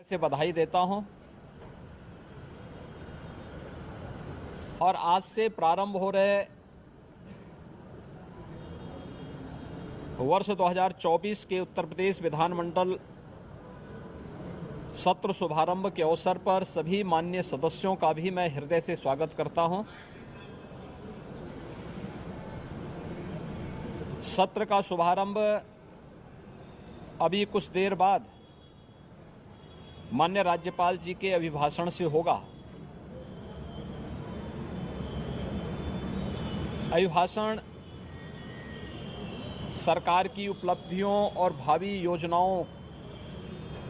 से बधाई देता हूं और आज से प्रारंभ हो रहे वर्ष 2024 के उत्तर प्रदेश विधानमंडल सत्र शुभारंभ के अवसर पर सभी माननीय सदस्यों का भी मैं हृदय से स्वागत करता हूं। सत्र का शुभारंभ अभी कुछ देर बाद माननीय राज्यपाल जी के अभिभाषण से होगा। अभिभाषण सरकार की उपलब्धियों और भावी योजनाओं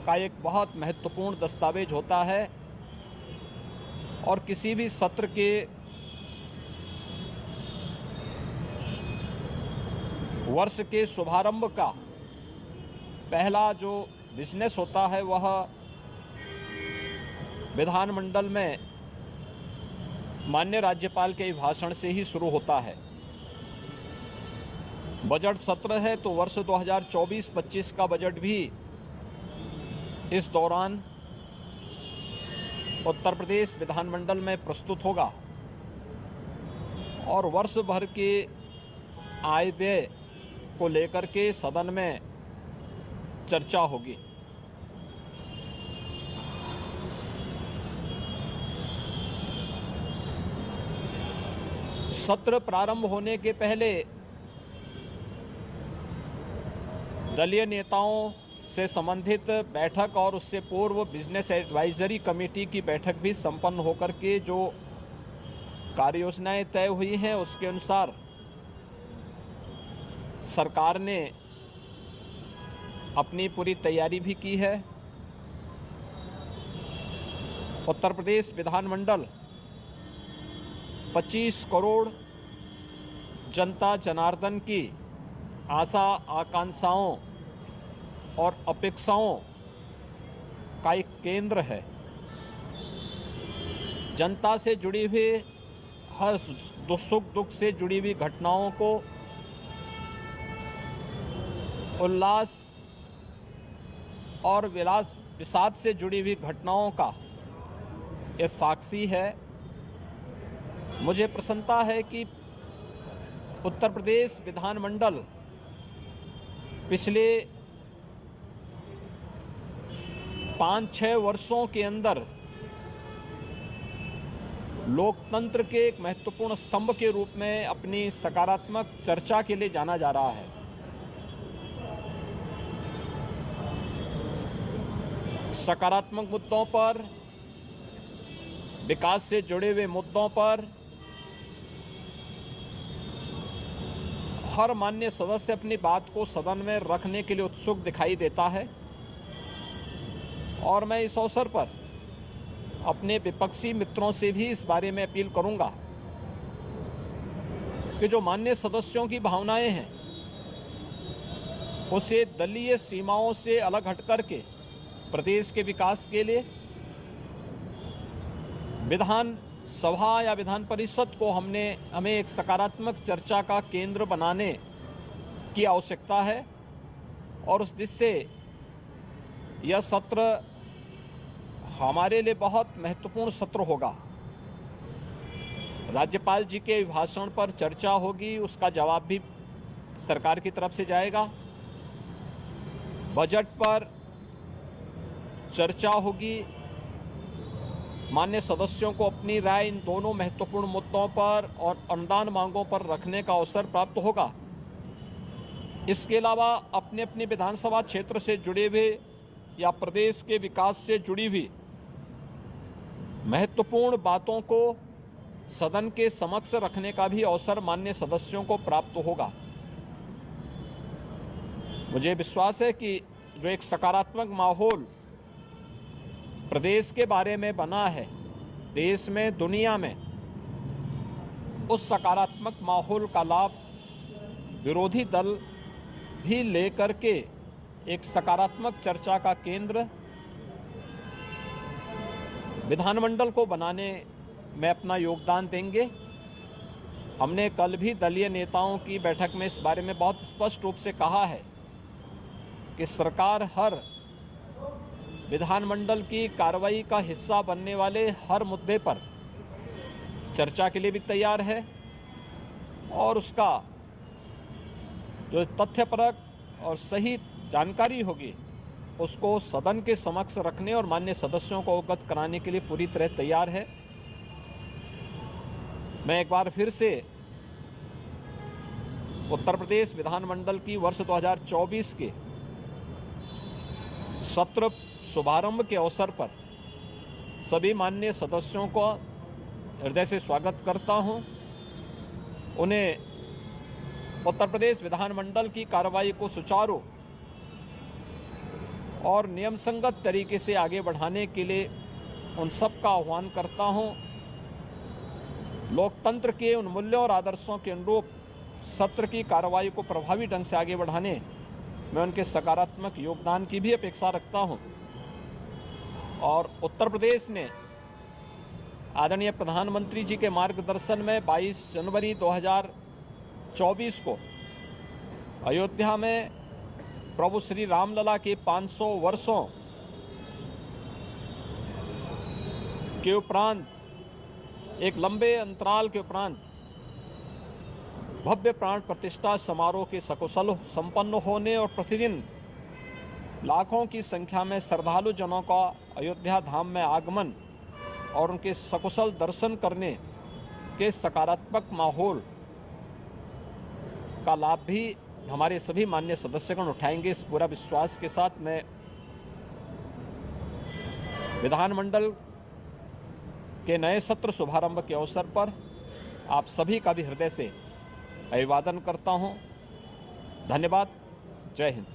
का एक बहुत महत्वपूर्ण दस्तावेज होता है और किसी भी सत्र के वर्ष के शुभारंभ का पहला जो बिजनेस होता है वह विधानमंडल में माननीय राज्यपाल के भाषण से ही शुरू होता है। बजट सत्र है तो वर्ष 2024-25 का बजट भी इस दौरान उत्तर प्रदेश विधानमंडल में प्रस्तुत होगा और वर्ष भर के आय व्यय को लेकर के सदन में चर्चा होगी। सत्र प्रारंभ होने के पहले दलीय नेताओं से संबंधित बैठक और उससे पूर्व बिजनेस एडवाइजरी कमेटी की बैठक भी संपन्न होकर के जो कार्ययोजनाएं तय हुई हैं उसके अनुसार सरकार ने अपनी पूरी तैयारी भी की है। उत्तर प्रदेश विधानमंडल 25 करोड़ जनता जनार्दन की आशा आकांक्षाओं और अपेक्षाओं का एक केंद्र है। जनता से जुड़ी हुई हर सुख दुख से जुड़ी हुई घटनाओं को उल्लास और विषाद से जुड़ी हुई घटनाओं का ये साक्षी है। मुझे प्रसन्नता है कि उत्तर प्रदेश विधानमंडल पिछले 5-6 वर्षों के अंदर लोकतंत्र के एक महत्वपूर्ण स्तंभ के रूप में अपनी सकारात्मक चर्चा के लिए जाना जा रहा है। सकारात्मक मुद्दों पर, विकास से जुड़े हुए मुद्दों पर हर माननीय सदस्य अपनी बात को सदन में रखने के लिए उत्सुक दिखाई देता है और मैं इस अवसर पर अपने विपक्षी मित्रों से भी इस बारे में अपील करूंगा कि जो माननीय सदस्यों की भावनाएं हैं उसे दलीय सीमाओं से अलग हट करके प्रदेश के विकास के लिए विधान सभा या विधान परिषद को हमें एक सकारात्मक चर्चा का केंद्र बनाने की आवश्यकता है और उस दिशा से यह सत्र हमारे लिए बहुत महत्वपूर्ण सत्र होगा। राज्यपाल जी के भाषण पर चर्चा होगी, उसका जवाब भी सरकार की तरफ से जाएगा। बजट पर चर्चा होगी, माननीय सदस्यों को अपनी राय इन दोनों महत्वपूर्ण मुद्दों पर और अनुदान मांगों पर रखने का अवसर प्राप्त होगा। इसके अलावा अपने अपने विधानसभा क्षेत्र से जुड़े हुए या प्रदेश के विकास से जुड़ी हुई महत्वपूर्ण बातों को सदन के समक्ष रखने का भी अवसर माननीय सदस्यों को प्राप्त होगा। मुझे विश्वास है कि जो एक सकारात्मक माहौल प्रदेश के बारे में बना है, देश में, दुनिया में, उस सकारात्मक माहौल का लाभ विरोधी दल भी लेकर के एक सकारात्मक चर्चा का केंद्र विधानमंडल को बनाने में अपना योगदान देंगे। हमने कल भी दलीय नेताओं की बैठक में इस बारे में बहुत स्पष्ट रूप से कहा है कि सरकार हर विधानमंडल की कार्रवाई का हिस्सा बनने वाले हर मुद्दे पर चर्चा के लिए भी तैयार है और उसका जो तथ्यपरक और सही जानकारी होगी उसको सदन के समक्ष रखने और माननीय सदस्यों को अवगत कराने के लिए पूरी तरह तैयार है। मैं एक बार फिर से उत्तर प्रदेश विधानमंडल की वर्ष 2024 के सत्र शुभारंभ के अवसर पर सभी माननीय सदस्यों को हृदय से स्वागत करता हूं। उन्हें उत्तर प्रदेश विधानमंडल की कार्रवाई को सुचारू और नियम संगत तरीके से आगे बढ़ाने के लिए उन सब का आह्वान करता हूं। लोकतंत्र के उन मूल्यों और आदर्शों के अनुरूप सत्र की कार्रवाई को प्रभावी ढंग से आगे बढ़ाने में उनके सकारात्मक योगदान की भी अपेक्षा रखता हूं और उत्तर प्रदेश ने आदरणीय प्रधानमंत्री जी के मार्गदर्शन में 22 जनवरी 2024 को अयोध्या में प्रभु श्री रामलला के 500 वर्षों के उपरांत, एक लंबे अंतराल के उपरांत भव्य प्राण प्रतिष्ठा समारोह के सकुशल संपन्न होने और प्रतिदिन लाखों की संख्या में श्रद्धालु जनों का अयोध्या धाम में आगमन और उनके सकुशल दर्शन करने के सकारात्मक माहौल का लाभ भी हमारे सभी माननीय सदस्यगण उठाएंगे। इस पूरा विश्वास के साथ मैं विधानमंडल के नए सत्र शुभारंभ के अवसर पर आप सभी का भी हृदय से अभिवादन करता हूं। धन्यवाद। जय हिंद।